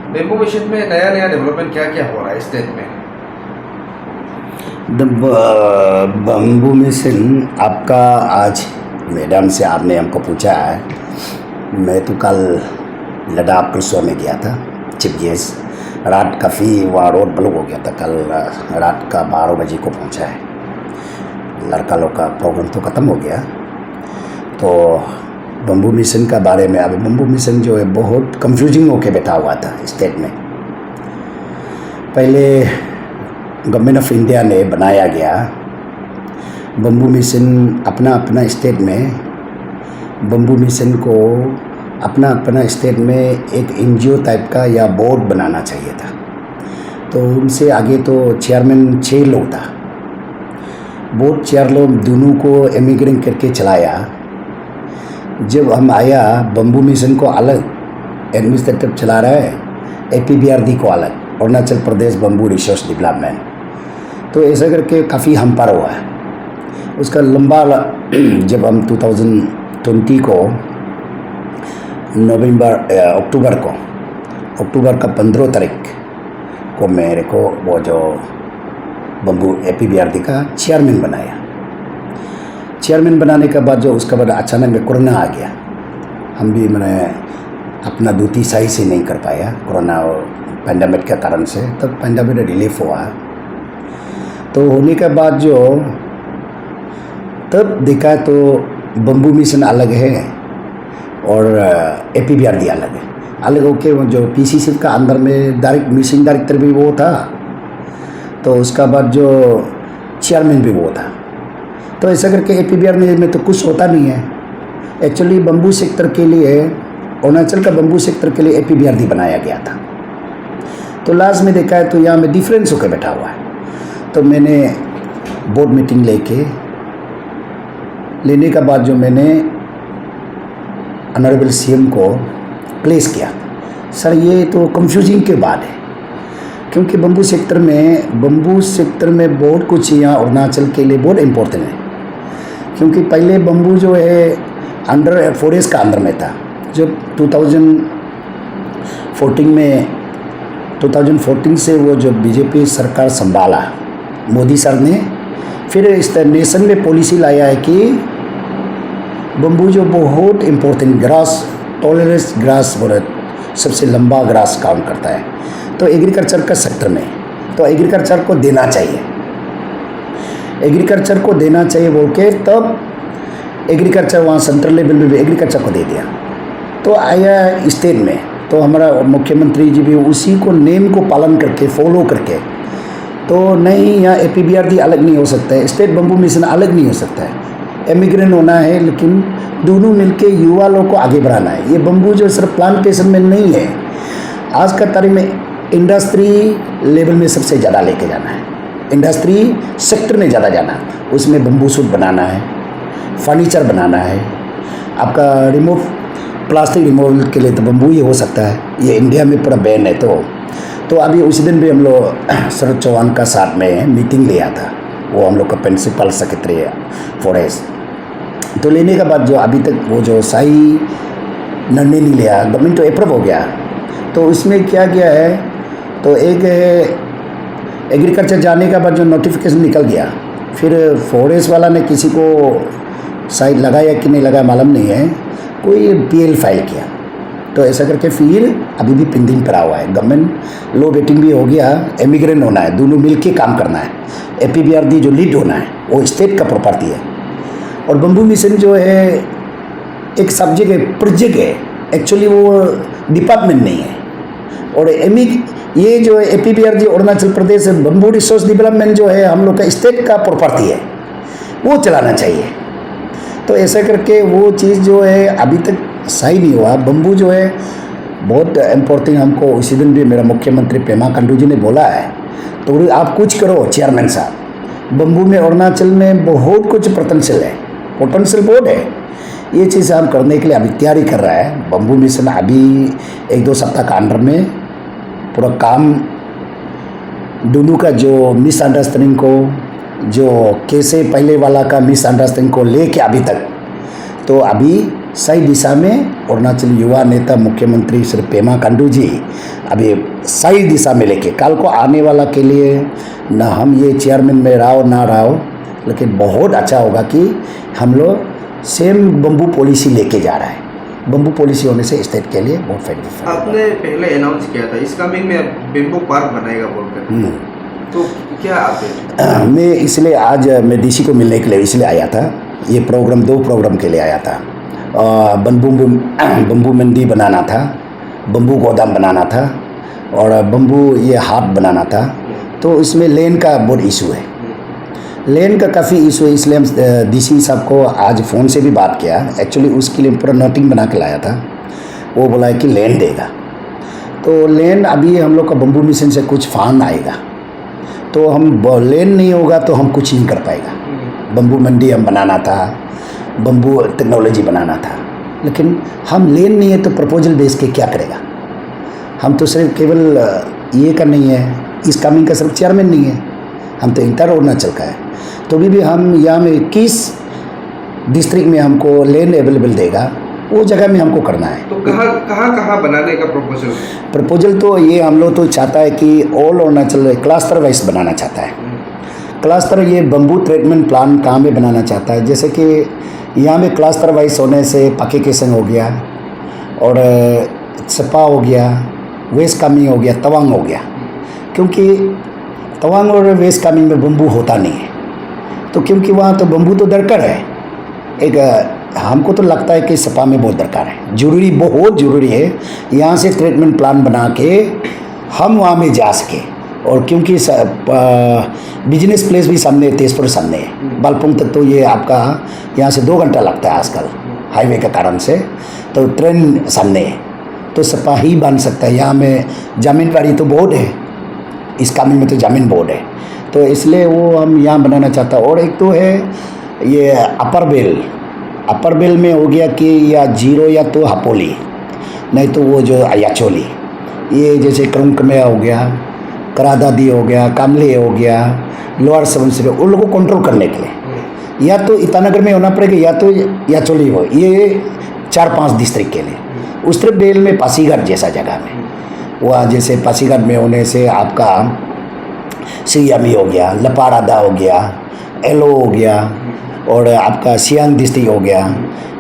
Bamboo mission में नया नया डेवलपमेंट क्या क्या हो रहा है स्टेट में? बम्बू मिशन आपका आज मैडम से आपने हमको पूछा है। मैं तो कल लद्दाख क्रूसो में गया था, चीफ गेस्ट। रात काफ़ी वहाँ रोड ब्लॉक हो गया था। कल रात का 12 बजे को पहुँचा है। लड़का लोग का प्रोग्राम तो ख़त्म हो गया। तो बम्बू मिशन का बारे में, अभी बम्बू मिशन जो है बहुत कंफ्यूजिंग होके बैठा हुआ था स्टेट में। पहले गवर्नमेंट ऑफ इंडिया ने बनाया गया बम्बू मिशन, अपना अपना स्टेट में बम्बू मिशन को अपना अपना स्टेट में एक एनजीओ टाइप का या बोर्ड बनाना चाहिए था। तो उनसे आगे तो चेयरमैन 6 लोग था। बोर्ड चेयर लोग दोनों को इमिग्रेंट करके चलाया। जब हम आया, बम्बू मिशन को अलग एडमिनिस्ट्रेटिव चला रहा है, APBRD को अलग, Arunachal Pradesh bamboo resource development. तो ऐसा करके काफ़ी हम्पार हुआ है। उसका लंबा जब हम 2020 को अक्टूबर का 15 तारीख को मेरे को वो जो बम्बू APBRD का चेयरमैन बनाया। चेयरमैन बनाने के बाद जो उसके बाद अचानक में कोरोना आ गया। हम भी मैंने अपना ड्यूटी सही से नहीं कर पाया कोरोना और पैंडेमिक के कारण से। तब पैंडेमिक रिलीफ हुआ। तो होने के बाद जो तब देखा तो बम्बू मिशन अलग है और APBRD अलग है। अलग होके जो PCC का अंदर में डायरेक्ट मिशन डायरेक्टर भी वो था, तो उसका बाद जो चेयरमैन भी वो था। तो ऐसा करके APBRD में तो कुछ होता नहीं है। एक्चुअली बम्बू सेक्टर के लिए, अरुणाचल का बम्बू सेक्टर के लिए APBRD बनाया गया था। तो लास्ट में देखा है तो यहाँ में डिफरेंस होकर बैठा हुआ है। तो मैंने बोर्ड मीटिंग लेने का बाद जो मैंने ऑनरेबल CM को प्लेस किया, सर ये तो कंफ्यूजिंग के बाद है, क्योंकि बम्बू सेक्टर में बहुत कुछ यहाँ अरुणाचल के लिए बहुत इम्पोर्टेंट है। क्योंकि पहले बम्बू जो है अंडर फॉरेस्ट का अंदर में था। जब 2014 से वो जो BJP सरकार संभाला, मोदी सर ने फिर इस नेशन में पॉलिसी लाया है कि बम्बू जो बहुत इम्पोर्टेंट ग्रास, टॉलरेंस ग्रास, सबसे लंबा ग्रास काउंट करता है। तो एग्रीकल्चर का सेक्टर में तो एग्रीकल्चर को देना चाहिए बोल के तब एग्रीकल्चर वहाँ सेंट्रल लेवल में भी एग्रीकल्चर को दे दिया। तो आया स्टेट में, तो हमारा मुख्यमंत्री जी भी उसी को नेम को पालन करके फॉलो करके, तो नहीं यहाँ APBRD अलग नहीं हो सकता है, स्टेट बम्बू मिशन अलग नहीं हो सकता है। इमिग्रेंट होना है, लेकिन दोनों मिलके युवा लोग को आगे बढ़ाना है। ये बम्बू जो सिर्फ प्लांटेशन में नहीं है, आज का तारीख में इंडस्ट्री लेवल में सबसे ज़्यादा लेके जाना है। इंडस्ट्री सेक्टर में ज़्यादा जाना है। उसमें बम्बू सूट बनाना है, फर्नीचर बनाना है, आपका प्लास्टिक रिमूवल के लिए तो बम्बू ही हो सकता है। ये इंडिया में पूरा बैन है। तो अभी उसी दिन भी हम लोग शरद चौहान का साथ में मीटिंग लिया था। वो हम लोग का प्रिंसिपल सेक्रेटरी है फॉरेस्ट। तो लेने के बाद जो अभी तक वो जो सही निर्णय नहीं लिया, गवर्नमेंट तो अप्रूव हो गया। तो उसमें क्या किया है, तो एक एग्रीकल्चर जाने के बाद जो नोटिफिकेशन निकल गया, फिर फॉरेस्ट वाला ने किसी को साइड लगाया कि नहीं लगाया मालूम नहीं है, कोई PL फाइल किया। तो ऐसा करके फिर अभी भी पेंडिंग पड़ा हुआ है। गवर्नमेंट लो वेटिंग भी हो गया। इमिग्रेंट होना है, दोनों मिलके काम करना है। APBRD जो लीड होना है वो स्टेट का प्रॉपर्टी है। और बम्बू मिशन जो है एक सब्जेक्ट है, प्रोजेक्ट है, एक्चुअली वो डिपार्टमेंट नहीं है। और ये जो है APBRD Arunachal Pradesh bamboo resource development जो है हम लोग का स्टेट का प्रॉपर्टी है, वो चलाना चाहिए। तो ऐसा करके वो चीज़ जो है अभी तक सही नहीं हुआ। बम्बू जो है बहुत इम्पोर्टेंट। हमको उसी दिन भी मेरा मुख्यमंत्री पेमा खांडू जी ने बोला है, तो आप कुछ करो चेयरमैन साहब, बम्बू में अरुणाचल में बहुत कुछ पोटेंशियल बहुत है। ये चीज़ हम करने के लिए अभी तैयारी कर रहा है। बम्बू मिशन अभी 1-2 सप्ताह का अंडर में पूरा काम, दोनों का जो मिसअंडरस्टैंडिंग को, जो कैसे पहले वाला का मिसअंडरस्टैंडिंग को लेके अभी तक, तो अभी सही दिशा में अरुणाचल युवा नेता मुख्यमंत्री श्री पेमा खांडू जी अभी सही दिशा में लेके कल को आने वाला के लिए न हम ये चेयरमैन में रहो ना रहो, लेकिन बहुत अच्छा होगा कि हम लोग सेम बम्बू पॉलिसी लेके जा रहा है। बम्बू पॉलिसी होने से स्टेट के लिए बहुत फायदा। आपने पहले अनाउंस किया था इस कमिंग में बेम्बू पार्क बनाएगा बोलकर, तो क्या आप मैं इसलिए आज मैं डीसी को मिलने के लिए इसलिए आया था। ये प्रोग्राम 2 प्रोग्राम के लिए आया था। बम्बू मंडी बनाना था, बम्बू गोदाम बनाना था और बम्बू ये हाट बनाना था। तो इसमें लेन का बहुत इशू है, लेन का काफ़ी इशू है, इसलिए हम डीसी साहब को आज फ़ोन से भी बात किया। एक्चुअली उसके लिए पूरा नोटिंग बना के लाया था। वो बोला है कि लेन देगा, तो लेन अभी हम लोग का बम्बू मिशन से कुछ फंड आएगा, तो हम लेन नहीं होगा तो हम कुछ नहीं कर पाएगा। बम्बू मंडी हम बनाना था, बम्बू टेक्नोलॉजी बनाना था, लेकिन हम लेन नहीं है तो प्रपोजल बेस के क्या करेगा। हम तो सिर्फ केवल ये का नहीं है, इस कामिंग का सिर्फ चेयरमैन नहीं है, हम तो इंटर अरुणाचल का है। तो भी हम यहाँ में 21 डिस्ट्रिक्ट में हमको लेन अवेलेबल देगा, वो जगह में हमको करना है। तो कहाँ बनाने का प्रपोजल तो ये हम लोग तो चाहता है कि ऑल अरुणाचल क्लस्टर वाइज बनाना चाहता है। क्लस्टर ये बम्बू ट्रीटमेंट प्लांट कहाँ में बनाना चाहता है, जैसे कि यहाँ में क्लस्टर वाइज होने से पाके केसन हो गया और सपा हो गया, वेस्ट कामिंग हो गया, तवांग हो गया। क्योंकि तवांग और वेस्ट कामिंग में बम्बू होता नहीं है, तो क्योंकि वहाँ तो बम्बू तो दरकार है। एक हमको तो लगता है कि सपा में बहुत दरकार है, ज़रूरी, बहुत ज़रूरी है यहाँ से ट्रीटमेंट प्लान बना के हम वहाँ में जा सके। और क्योंकि बिजनेस प्लेस भी सामने है, तेजपुर सामने है, बालपुंग तक तो ये आपका यहाँ से 2 घंटा लगता है आजकल हाईवे के कारण से, तो ट्रेन सामने है, तो सपा ही बन सकता है। यहाँ में जमीन बाड़ी तो बहुत है, इस कामिंग में तो ज़मीन बहुत है, तो इसलिए वो हम यहाँ बनाना चाहता। और एक तो है ये अपर बेल में हो गया कि या जीरो या तो हपोली, नहीं तो वो जो याचोली, ये जैसे क्रंक में हो गया, करादादी हो गया, कामले हो गया, लोअर सुबनसिरी, उन लोगों को कंट्रोल करने के लिए या तो ईटानगर में होना पड़ेगा या तो याचोली हो, ये 4-5 डिस्ट्रिक्ट के लिए। उस तरफ बेल में पासीघाट जैसा जगह में, वहाँ जैसे पासीघाट में होने से आपका सियामी हो गया, लपाड़ादा हो गया, एलो हो गया और आपका सियांग डिस्ट्रिक्ट हो गया,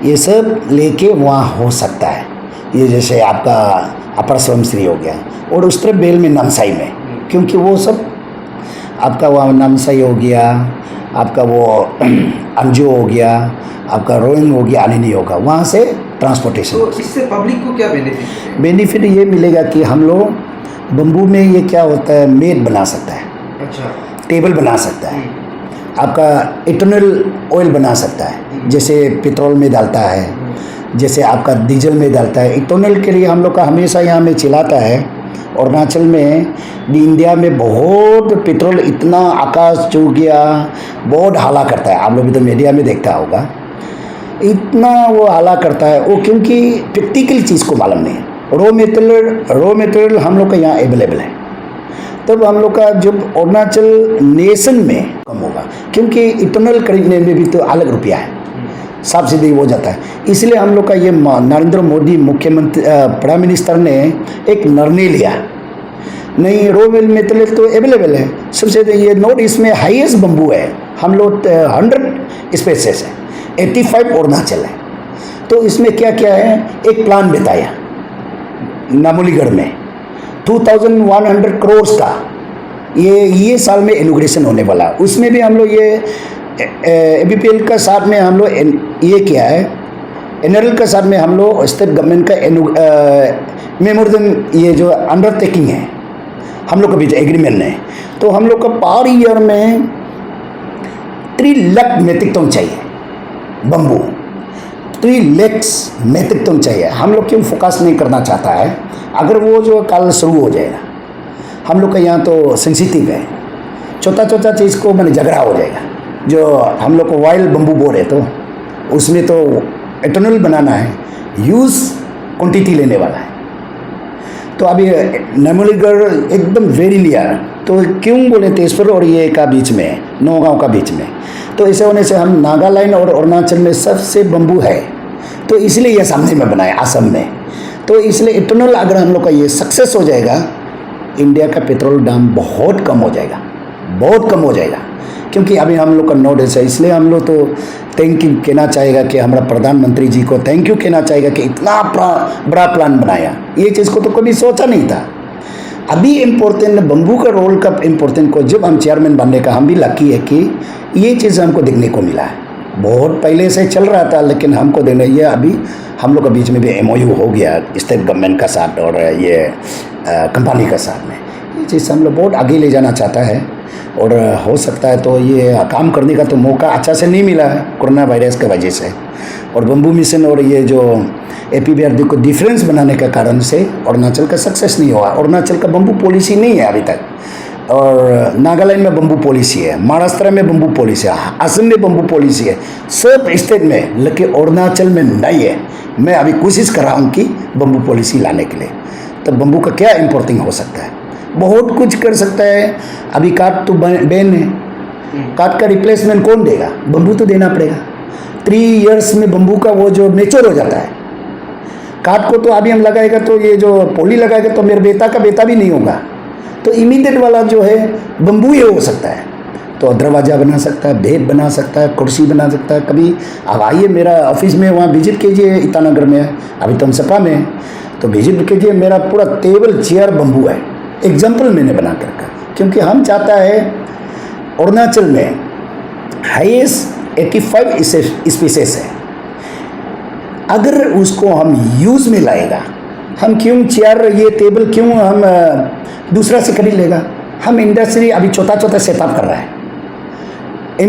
ये सब लेके वहाँ हो सकता है। ये जैसे आपका अपर सुबनसिरी हो गया और उस तरफ बेल में नामसाई में, क्योंकि वो सब आपका वहाँ नामसाई हो गया, आपका वो अंजो हो गया, आपका रोइंग हो गया, आने नहीं होगा वहाँ से ट्रांसपोर्टेशन। तो इससे पब्लिक को क्या बेनिफिट? बेनिफिट ये मिलेगा कि हम लोग बम्बू में ये क्या होता है, मेड बना सकता है, अच्छा, टेबल बना सकता है, आपका इथेनॉल ऑयल बना सकता है, जैसे पेट्रोल में डालता है, जैसे आपका डीजल में डालता है। इथेनॉल के लिए हम लोग का हमेशा यहाँ में चिल्लाता है, अरुणाचल में भी इंडिया में बहुत पेट्रोल इतना आकाश छू गया, बहुत हाला करता है। आप लोग भी तो मीडिया में देखता होगा, इतना वो हाला करता है वो, क्योंकि प्रैक्टिकल चीज़ को मालूम नहीं है। रॉ मटेरियल हम लोग का यहाँ अवेलेबल है, तब हम लोग का जब अरुणाचल नेशन में कम होगा, क्योंकि इथेनॉल खरीदने में भी तो अलग रुपया है, साफ सीधे हो जाता है। इसलिए हम लोग का ये नरेंद्र मोदी मुख्यमंत्री प्राइम मिनिस्टर ने एक निर्णय लिया, नहीं रॉ मटेरियल तो अवेलेबल है, सबसे ये नॉर्थ ईस्ट में हाईएस्ट बम्बू है, हम लोग 100 स्पेसेस है, 85 अरुणाचल है। तो इसमें क्या क्या है, एक प्लान बताया नामोलीगढ़ में 2100 करोड़ का, ये साल में इनॉग्रेशन होने वाला। उसमें भी हम लोग ये ABPL का साथ में हम लोग ये किया है, NRL का साथ में हम लोग स्टेट गवर्नमेंट का मेमोरेंडम ये जो अंडरटेकिंग है हम लोग का भी एग्रीमेंट है, तो हम लोग का पर ईयर में 3 लाख मेट्रिक टन चाहिए बम्बू, 3 लाख मेट्रिक टन चाहिए। हम लोग क्यों फोकस नहीं करना चाहता है, अगर वो जो कल शुरू हो जाएगा, हम लोग का यहाँ तो सेंसिटिव है, छोटा छोटा चीज़ को मैंने झगड़ा हो जाएगा। जो हम लोग को वाइल्ड बम्बू बोर्ड है, तो उसमें तो इथेनॉल बनाना है, यूज़ क्वांटिटी लेने वाला है। तो अभी नामोलीगढ़ एकदम वेरी लियर, तो क्यों बोले तेजपुर और ये का बीच में, नौगांव का बीच में, तो ऐसे होने से हम नागालैंड और अरुणाचल में सबसे बम्बू है, तो इसलिए ये सामने में बनाया असम में। तो इसलिए इथेनॉल अगर हम लोग का ये सक्सेस हो जाएगा, इंडिया का पेट्रोल दाम बहुत कम हो जाएगा, बहुत कम हो जाएगा। क्योंकि अभी हम लोग का नोटिस है, इसलिए हम लोग तो थैंक यू कहना चाहेगा कि हमारा प्रधानमंत्री जी को थैंक यू कहना चाहेगा कि इतना बड़ा प्लान बनाया। ये चीज़ को तो कभी सोचा नहीं था। अभी इम्पोर्टेंट बम्बू का रोल का इम्पोर्टेंट को जब हम चेयरमैन बनने का हम भी लकी है कि ये चीज़ हमको देखने को मिला है। बहुत पहले से चल रहा था, लेकिन हमको देने ये अभी हम लोग के बीच में भी MOU हो गया स्टेट गवर्नमेंट का साथ और ये कंपनी का साथ में। ये चीज़ हम लोग बहुत आगे ले जाना चाहता है और हो सकता है तो ये काम करने का तो मौका अच्छा से नहीं मिला है कोरोना वायरस की वजह से। और बम्बू मिशन और ये जो APBRD को डिफरेंस बनाने के कारण से अरुणाचल का सक्सेस नहीं हुआ। अरुणाचल का बम्बू पॉलिसी नहीं है अभी तक, और नागालैंड में बम्बू पॉलिसी है, महाराष्ट्र में बम्बू पॉलिसी है, असम में बम्बू पॉलिसी है, सब स्टेट में, लेकिन अरुणाचल में नहीं है। मैं अभी कोशिश कर रहा हूँ कि बम्बू पॉलिसी लाने के लिए। तो बम्बू का क्या इम्पोर्टिंग हो सकता है, बहुत कुछ कर सकता है। अभी काठ तो बैन है, काठ का रिप्लेसमेंट कौन देगा, बम्बू तो देना पड़ेगा। 3 इयर्स में बम्बू का वो जो नेचर हो जाता है। काठ को तो अभी हम लगाएगा तो ये जो पोली लगाएगा तो मेरे बेटा का बेटा भी नहीं होगा, तो इमीडिएट वाला जो है बम्बू ही हो सकता है। तो दरवाज़ा बना सकता है, बेड बना सकता है, कुर्सी बना सकता है। कभी अब आइए मेरा ऑफिस में, वहाँ विजिट कीजिए, ईटानगर में है, अभी तो हम सपा में है, तो विजिट कीजिए। मेरा पूरा टेबल चेयर बम्बू है, एग्जाम्पल मैंने बना कर रखा। क्योंकि हम चाहता है अरुणाचल में हाईएस्ट 85 स्पीसीज है, अगर उसको हम यूज़ में लाएगा, हम क्यों चेयर ये टेबल क्यों हम दूसरा से खरीद लेगा। हम इंडस्ट्री अभी छोटा छोटा सेटअप कर रहा है।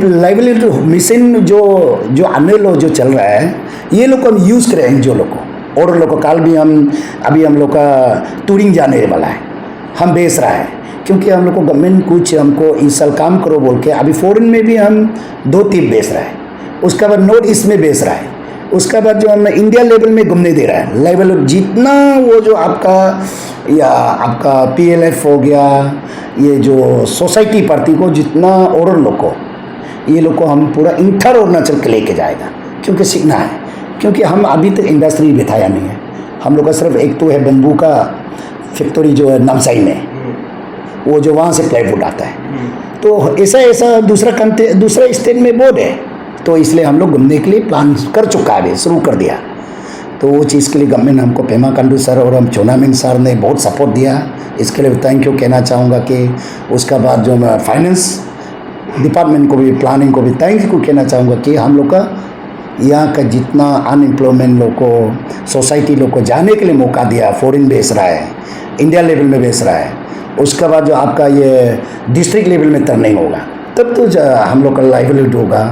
लाइवलीहुड मिशन जो आने लो जो चल रहा है, ये लोग को हम यूज़ करें एनजीओ लोग को, और लोग को काल भी अभी हम लोग का टूरिंग जाने वाला है, हम बेच रहा है। क्योंकि हम लोग को गवर्नमेंट कुछ हमको इस साल काम करो बोल के, अभी फॉरेन में भी हम 2 टीप बेच रहा है, उसके बाद नॉर्थ ईस्ट में बेच रहा है, उसके बाद जो हम इंडिया लेवल में घूमने दे रहा है। लेवल जितना वो जो आपका PLF हो गया, ये जो सोसाइटी पार्टी को जितना और लोग को, ये लोग को हम पूरा इंटर अरुणाचल के लेके जाएगा। क्योंकि सीखना है, क्योंकि हम अभी तक इंडस्ट्री बिठाया नहीं है। हम लोग का सिर्फ एक तो है बम्बू का फैक्ट्री जो है नामसाई में, वो जो वहाँ से प्लाईवुड आता है। तो ऐसा दूसरा स्टेट में बोर्ड है, तो इसलिए हम लोग घूमने के लिए प्लान कर चुका है, शुरू कर दिया। तो वो चीज़ के लिए गवर्नमेंट हमको पेमा खांडू सर और हम चोनामिन सर ने बहुत सपोर्ट दिया, इसके लिए थैंक यू कहना चाहूँगा। कि उसका बाद जो मैं फाइनेंस डिपार्टमेंट को भी, प्लानिंग को भी थैंक यू कहना चाहूँगा कि हम लोग का यहाँ का जितना अनएम्प्लॉयमेंट लोग को, सोसाइटी लोग को जाने के लिए मौका दिया। फॉरेन बेच रहा है, इंडिया लेवल में बेच रहा है, उसके बाद जो आपका ये डिस्ट्रिक्ट लेवल में टर्निंग होगा, तब तो हम लोग का लाइवलीहुड होगा,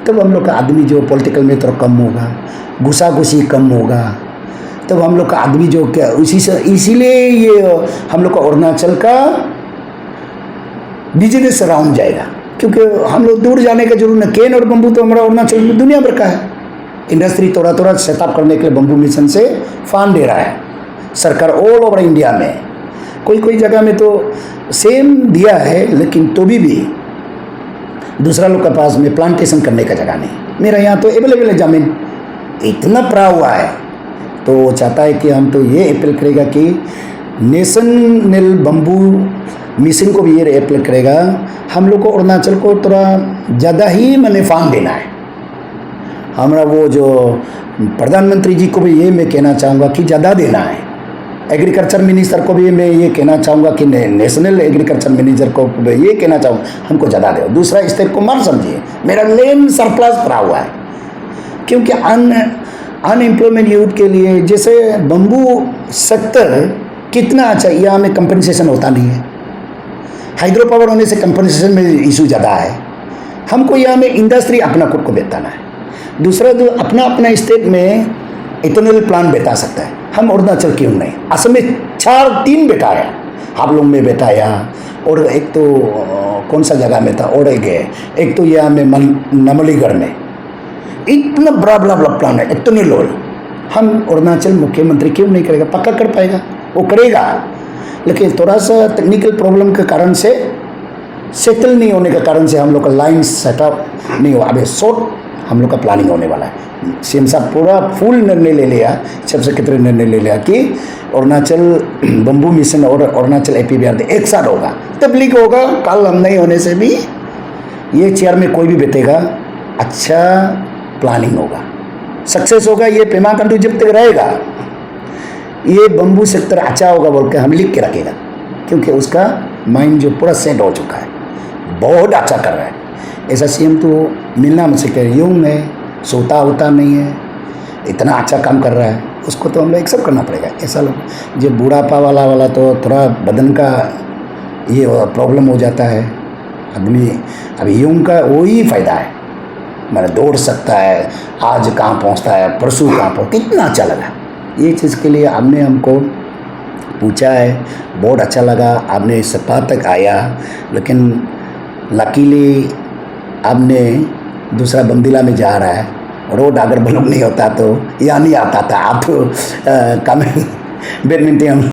तब हम लोग का आदमी जो पॉलिटिकल में थोड़ा कम होगा, घुसा-घुसी कम होगा, तब हम लोग का आदमी जो क्या इसीलिए ये हम लोग का अरुणाचल का बिजनेस राउंड जाएगा। क्योंकि हम लोग दूर जाने का जरूर नहीं, केन और बम्बू तो हमारा अरुणाचल में दुनिया भर का है। इंडस्ट्री थोड़ा सेटअप करने के लिए बम्बू मिशन से फंड दे रहा है सरकार ऑल ओवर इंडिया में। कोई जगह में तो सेम दिया है, लेकिन तो भी दूसरा लोग के पास में प्लांटेशन करने का जगह नहीं। मेरा यहाँ तो अवेलेबल है ज़मीन, इतना पड़ा हुआ है। तो वो चाहता है कि हम तो ये अपील करेगा कि नेशनल बम्बू मिशन को भी ये अपील करेगा, हम लोग को अरुणाचल को थोड़ा ज़्यादा ही मैंने फंड देना है। हमारा वो जो प्रधानमंत्री जी को भी ये मैं कहना चाहूँगा कि ज़्यादा देना है। एग्रीकल्चर मिनिस्टर को भी मैं ये कहना चाहूँगा कि नेशनल एग्रीकल्चर मिनिस्टर को ये कहना चाहूँगा हमको ज़्यादा दो। दूसरा स्टेट को मत समझिए, मेरा लैंड सरप्लस पड़ा हुआ है। क्योंकि अनएम्प्लॉयमेंट यूथ के लिए जैसे बम्बू सेक्टर कितना अच्छा, यहाँ में कंपनसेशन होता नहीं है। हाइड्रो पावर होने से कंपनसेशन में इशू ज़्यादा है। हमको यहाँ में इंडस्ट्री अपना खुद को बेचना है। दूसरा जो अपना स्टेट में इथेनॉल प्लांट बेचा सकता है, हम अरुणाचल क्यों नहीं। असम में 3 बेटाया, हाबलोंग में बेटाया, और एक तो कौन सा जगह में था, और एक तो यहाँ में नमलीगढ़ में। इतना बड़ा प्लान है, इतने लोग। हम अरुणाचल मुख्यमंत्री क्यों नहीं करेगा, पक्का कर पाएगा, वो करेगा, लेकिन थोड़ा सा टेक्निकल प्रॉब्लम के कारण से, सेटल नहीं होने के कारण से हम लोग का लाइन सेटअप नहीं हुआ। अभी शॉर्ट हम लोग का प्लानिंग होने वाला है। सीएम साहब पूरा फुल निर्णय ले लिया, चीफ सेक्रेटरी ने निर्णय ले लिया कि अरुणाचल बम्बू मिशन और अरुणाचल APBRD एक साथ होगा, तबलीग होगा। कल हम नहीं होने से भी ये चेयर में कोई भी बैठेगा, अच्छा प्लानिंग होगा, सक्सेस होगा। ये पेमा खांडू जब तक रहेगा ये बम्बू सेक्टर अच्छा होगा बोल के हम लिख के रखेगा, क्योंकि उसका माइंड जो पूरा सेट हो चुका है, बहुत अच्छा कर रहा है। ऐसा सीएम तो मिलना मुझसे कह यूँ है, सोता होता नहीं है, इतना अच्छा काम कर रहा है, उसको तो हम लोग एक्सेप्ट करना पड़ेगा। ऐसा लोग जो बूढ़ापा वाला तो थोड़ा बदन का ये प्रॉब्लम हो जाता है आदमी, अभी यूँ का वही फ़ायदा है, मैंने दौड़ सकता है, आज कहाँ पहुँचता है, परसों कहाँ पहुँच, कितना अच्छा लगा। ये चीज़ के लिए आपने हमको पूछा है, बहुत अच्छा लगा, आपने इस बात तक आया। लेकिन लकीली आपने दूसरा बंदीला में जा रहा है, रोड अगर ब्लॉक नहीं होता तो या नहीं आता था आप बैडमिंटन